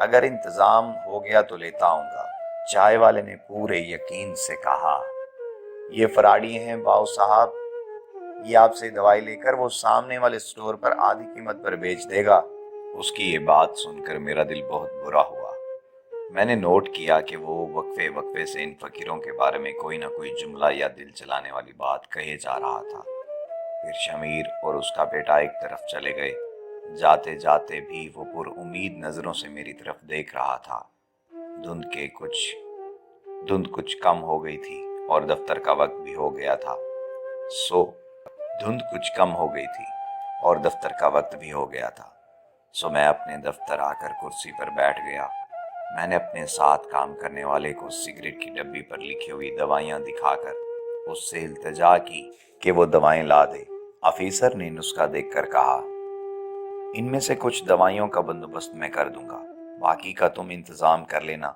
اگر انتظام ہو گیا تو لیتا آؤں گا، چائے والے نے پورے یقین سے کہا۔ یہ فراڈی ہیں باؤ صاحب، یہ آپ سے دوائی لے کر وہ سامنے والے سٹور پر آدھی قیمت پر بیچ دے گا۔ اس کی یہ بات سن کر میرا دل بہت برا ہوا۔ میں نے نوٹ کیا کہ وہ وقفے وقفے سے ان فقیروں کے بارے میں کوئی نہ کوئی جملہ یا دل چلانے والی بات کہے جا رہا تھا۔ پھر شمیر اور اس کا بیٹا ایک طرف چلے گئے۔ جاتے جاتے بھی وہ پر امید نظروں سے میری طرف دیکھ رہا تھا۔ دھند کچھ کم ہو گئی تھی اور دفتر کا وقت بھی ہو گیا تھا۔ سو میں اپنے دفتر آ کر کرسی پر بیٹھ گیا۔ میں نے اپنے ساتھ کام کرنے والے کو سگریٹ کی ڈبی پر لکھی ہوئی دوائیاں دکھا کر اس سے التجا کی کہ وہ دوائیں لا دے۔ آفیسر نے نسخہ دیکھ کر کہا، ان میں سے کچھ دوائیوں کا بندوبست میں کر دوں گا، باقی کا تم انتظام کر لینا۔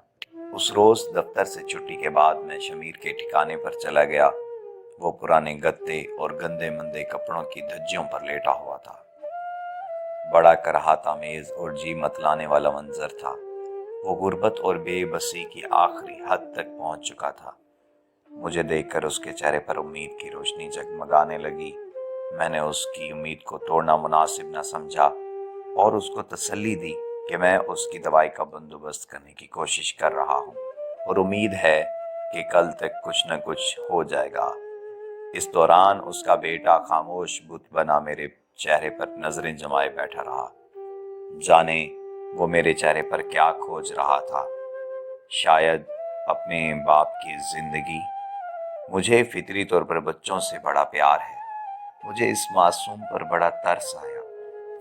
اس روز دفتر سے چھٹی کے بعد میں شمیر کے ٹھکانے پر چلا گیا۔ وہ پرانے گتے اور گندے مندے کپڑوں کی دھجیوں پر لیٹا ہوا تھا۔ بڑا کراہت آمیز اور جی متلانے والا منظر تھا۔ وہ غربت اور بے بسی کی آخری حد تک پہنچ چکا تھا۔ مجھے دیکھ کر اس کے چہرے پر امید کی روشنی جگمگانے لگی۔ میں نے اس کی امید کو توڑنا مناسب نہ سمجھا اور اس کو تسلی دی کہ میں اس کی دوائی کا بندوبست کرنے کی کوشش کر رہا ہوں اور امید ہے کہ کل تک کچھ نہ کچھ ہو جائے گا۔ اس دوران اس کا بیٹا خاموش بت بنا میرے چہرے پر نظریں جمائے بیٹھا رہا۔ جانے وہ میرے چہرے پر کیا کھوج رہا تھا؟ شاید اپنے باپ کی زندگی۔ مجھے فطری طور پر بچوں سے بڑا پیار ہے۔ مجھے اس معصوم پر بڑا ترس آیا۔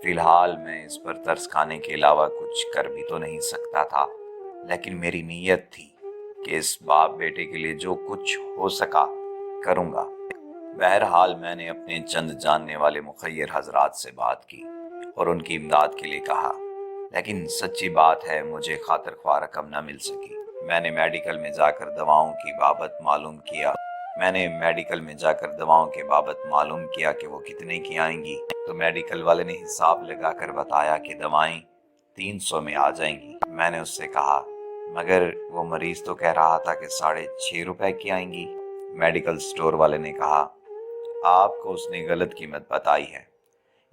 فی الحال میں اس پر ترس کھانے کے علاوہ کچھ کر بھی تو نہیں سکتا تھا، لیکن میری نیت تھی کہ اس باپ بیٹے کے لیے جو کچھ ہو سکا کروں گا۔ بہرحال میں نے اپنے چند جاننے والے مخیر حضرات سے بات کی اور ان کی امداد کے لیے کہا، لیکن سچی بات ہے مجھے خاطر خواہ رقم نہ مل سکی۔ میں نے میڈیکل میں جا کر دواؤں کے بابت معلوم کیا کہ وہ کتنے کی آئیں گی، تو میڈیکل والے نے حساب لگا کر بتایا کہ دوائیں 300 میں آ جائیں گی۔ میں نے اس سے کہا، مگر وہ مریض تو کہہ رہا تھا کہ 6.5 روپے کی آئیں گی۔ میڈیکل سٹور والے نے کہا، آپ کو اس نے غلط قیمت بتائی ہے،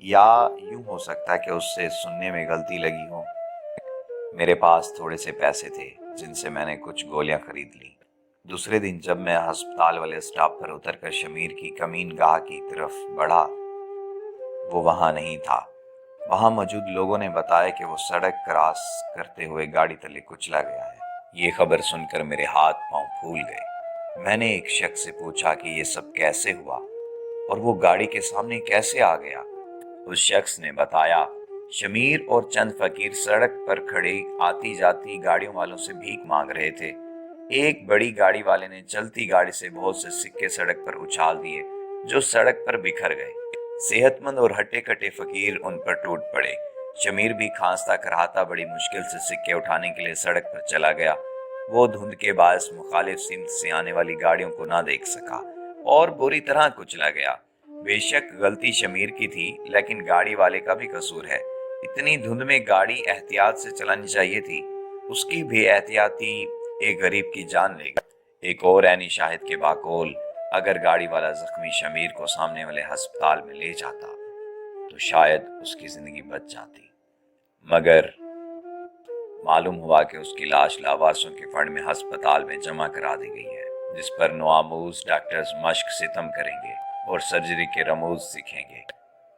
یا یوں ہو سکتا ہے کہ اس سے سننے میں غلطی لگی ہو۔ میرے پاس تھوڑے سے پیسے تھے جن سے میں نے کچھ گولیاں خرید لی۔ دوسرے دن جب میں ہسپتال والے اسٹاپ پر اتر کر شمیر کی کمین گاہ کی طرف بڑھا، وہ وہاں نہیں تھا۔ وہاں موجود لوگوں نے بتایا کہ وہ سڑک کراس کرتے ہوئے گاڑی تلے کچلا گیا ہے۔ یہ خبر سن کر میرے ہاتھ پاؤں پھول گئے۔ میں نے ایک شخص سے پوچھا کہ یہ سب کیسے ہوا اور وہ گاڑی کے سامنے کیسے آ گیا؟ اس شخص نے بتایا، شمیر اور چند فقیر سڑک پر کھڑے آتی جاتی گاڑیوں والوں سے بھیک مانگ رہے تھے۔ ایک بڑی گاڑی والے نے چلتی گاڑی سے بہت سے سکے سڑک پر اچھال دیے جو سڑک پر بکھر گئے۔ صحت مند اور ہٹے کٹے فقیر ان پر ٹوٹ پڑے۔ شمیر بھی کھانستا کراہتا بڑی مشکل سے سکے اٹھانے کے لیے سڑک پر چلا گیا۔ وہ دھند کے باعث مخالف سمت سے آنے والی گاڑیوں کو نہ دیکھ سکا اور بری طرح کچلا گیا۔ بے شک غلطی شمیر کی تھی، لیکن گاڑی والے کا بھی قصور ہے۔ اتنی دھند میں گاڑی احتیاط سے چلانی چاہیے تھی۔ اس کی بے احتیاطی ایک غریب کی جان لے گئی۔ ایک اور عینی شاہد کے باقول، اگر گاڑی والا زخمی شمیر کو سامنے والے ہسپتال میں لے جاتا تو شاید اس کی زندگی بچ جاتی، مگر معلوم ہوا کہ اس کی لاش لاوارثوں کے فنڈ میں ہسپتال میں جمع کرا دی گئی ہے، جس پر نوآموز ڈاکٹرز مشق ستم کریں گے اور سرجری کے رموز سیکھیں گے۔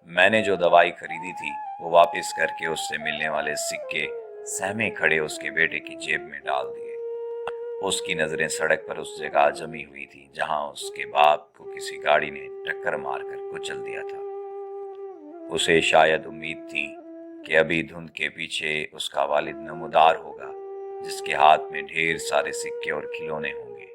میں نے جو دوائی خریدی تھی وہ واپس کر کے اس سے ملنے والے سکے سہمے کھڑے اس کے بیٹے کی جیب میں ڈال دیے۔ اس کی نظریں سڑک پر اس جگہ جمی ہوئی تھی جہاں اس کے باپ کو کسی گاڑی نے ٹکر مار کر کچل دیا تھا۔ اسے شاید امید تھی کہ ابھی دھند کے پیچھے اس کا والد نمودار ہوگا جس کے ہاتھ میں ڈھیر سارے سکے اور کھلونے ہوں گے۔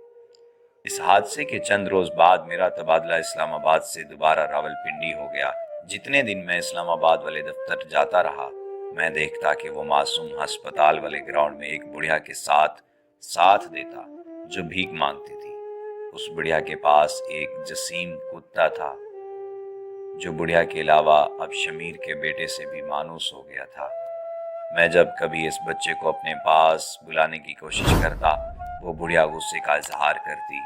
اس حادثے کے چند روز بعد میرا تبادلہ اسلام آباد سے دوبارہ راولپنڈی ہو گیا۔ جتنے دن میں اسلام آباد والے دفتر جاتا رہا، میں دیکھتا کہ وہ معصوم ہسپتال والے گراؤنڈ میں ایک بڑھیا کے ساتھ دیتا جو بھیک مانگتی تھی۔ اس بڑھیا کے پاس ایک جسیم کتا تھا جو بڑھیا کے علاوہ اب شمیر کے بیٹے سے بھی مانوس ہو گیا تھا۔ میں جب کبھی اس بچے کو اپنے پاس بلانے کی کوشش کرتا وہ بڑھیا غصے کا اظہار کرتی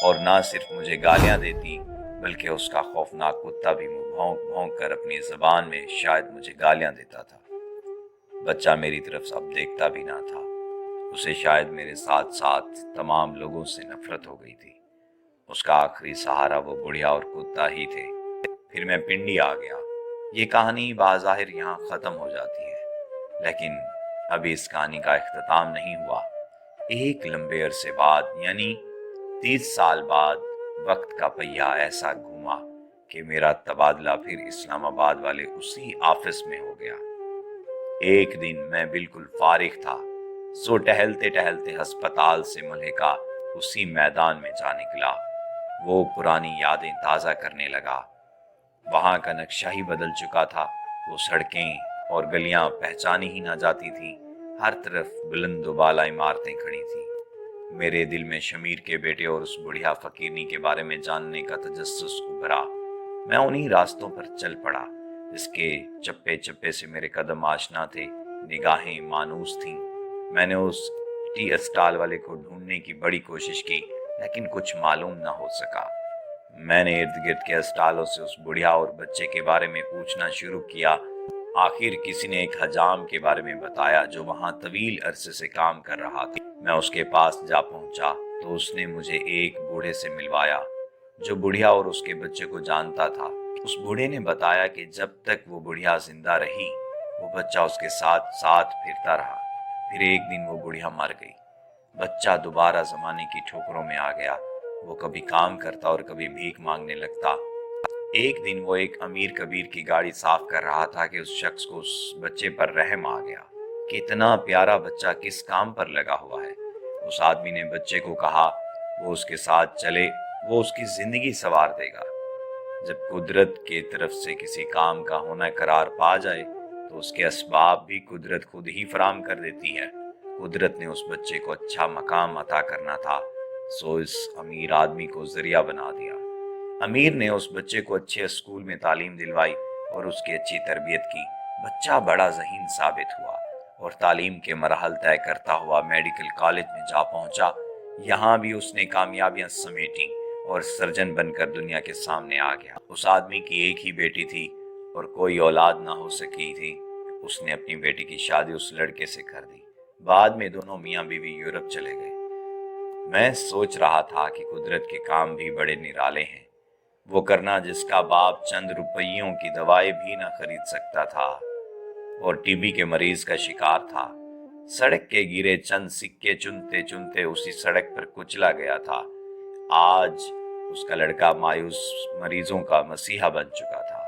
اور نہ صرف مجھے گالیاں دیتی بلکہ اس کا خوفناک کتا بھی منہ بھونک بھونک کر اپنی زبان میں شاید مجھے گالیاں دیتا تھا۔ بچہ میری طرف اب دیکھتا بھی نہ تھا، اسے شاید میرے ساتھ ساتھ تمام لوگوں سے نفرت ہو گئی تھی۔ اس کا آخری سہارا وہ بڑھیا اور کتا ہی تھے۔ پھر میں پنڈی آ گیا۔ یہ کہانی بظاہر یہاں ختم ہو جاتی ہے، لیکن ابھی اس کہانی کا اختتام نہیں ہوا۔ ایک لمبے عرصے بعد، یعنی 30 سال بعد، وقت کا پہیہ ایسا گھوما کہ میرا تبادلہ پھر اسلام آباد والے اسی آفس میں ہو گیا۔ ایک دن میں بالکل فارغ تھا، سو ٹہلتے ٹہلتے ہسپتال سے ملحقہ اسی میدان میں جا نکلا۔ وہ پرانی یادیں تازہ کرنے لگا۔ وہاں کا نقشہ ہی بدل چکا تھا، وہ سڑکیں اور گلیاں پہچانی ہی نہ جاتی تھیں، ہر طرف بلند و بالا عمارتیں کھڑی تھیں۔ میرے دل میں شمیر کے بیٹے اور اس بڑھیا فقیرنی کے بارے میں جاننے کا تجسس ابھرا۔ میں انہی راستوں پر چل پڑا جس کے چپے چپے سے میرے قدم آشنا تھے، نگاہیں مانوس تھیں۔ میں نے اس ٹی اسٹال والے کو ڈھونڈنے کی بڑی کوشش کی، لیکن کچھ معلوم نہ ہو سکا۔ میں نے ارد گرد کے اسٹالوں سے اس بڑھیا اور بچے کے بارے میں پوچھنا شروع کیا۔ آخر کسی نے ایک حجام کے بارے میں بتایا جو وہاں طویل عرصے سے کام کر رہا تھا۔ میں اس کے پاس جا پہنچا تو اس نے مجھے ایک بوڑھے سے ملوایا جو بڑھیا اور اس کے بچے کو جانتا تھا۔ اس بوڑھے نے بتایا کہ جب تک وہ بڑھیا زندہ رہی وہ بچہ اس کے ساتھ ساتھ پھرتا رہا۔ پھر ایک دن وہ بڑھیا مر گئی۔ بچہ دوبارہ زمانے کی ٹھوکروں میں آ گیا۔ وہ کبھی کام کرتا اور کبھی بھیک مانگنے لگتا۔ ایک دن وہ ایک امیر کبیر کی گاڑی صاف کر رہا تھا کہ اس شخص کو اس بچے پر رحم آ گیا کہ اتنا پیارا بچہ کس کام پر لگا ہوا ہے۔ اس آدمی نے بچے کو کہا وہ اس کے ساتھ چلے، وہ اس کی زندگی سنوار دے گا۔ جب قدرت کی طرف سے کسی کام کا ہونا قرار پا جائے تو اس کے اسباب بھی قدرت خود ہی فراہم کر دیتی ہے۔ قدرت نے اس بچے کو اچھا مقام عطا کرنا تھا، سو اس امیر آدمی کو ذریعہ بنا دیا۔ امیر نے اس بچے کو اچھے اسکول میں تعلیم دلوائی اور اس کی اچھی تربیت کی۔ بچہ بڑا ذہین ثابت ہوا اور تعلیم کے مراحل طے کرتا ہوا میڈیکل کالج میں جا پہنچا۔ یہاں بھی اس نے کامیابیاں سمیٹیں اور سرجن بن کر دنیا کے سامنے آ گیا۔ اس آدمی کی ایک ہی بیٹی تھی اور کوئی اولاد نہ ہو سکی تھی۔ اس نے اپنی بیٹی کی شادی اس لڑکے سے کر دی۔ بعد میں دونوں میاں بیوی یورپ چلے گئے۔ میں سوچ رہا تھا کہ قدرت کے کام بھی بڑے نرالے ہیں، وہ کرنا جس کا باپ چند روپیوں کی دوائیں بھی نہ خرید سکتا تھا اور ٹی بی کے مریض کا شکار تھا۔ سڑک کے گرے چند سکے چنتے چنتے اسی سڑک پر کچلا گیا تھا۔ آج اس کا لڑکا مایوس مریضوں کا مسیحا بن چکا تھا۔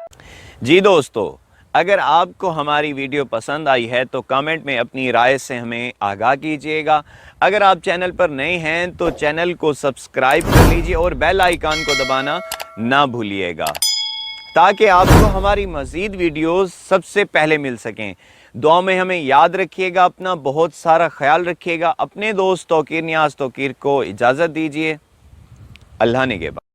جی دوستو، اگر آپ کو ہماری ویڈیو پسند آئی ہے تو کامنٹ میں اپنی رائے سے ہمیں آگاہ کیجیے گا۔ اگر آپ چینل پر نئے ہیں تو چینل کو سبسکرائب کر لیجیے اور بیل آئیکن کو دبانا نہ بھولیے گا تاکہ آپ کو ہماری مزید ویڈیوز سب سے پہلے مل سکیں۔ دعا میں ہمیں یاد رکھیے گا، اپنا بہت سارا خیال رکھیے گا۔ اپنے دوست توقیر نیاز توقیر کو اجازت دیجیے۔ اللہ نگہبان۔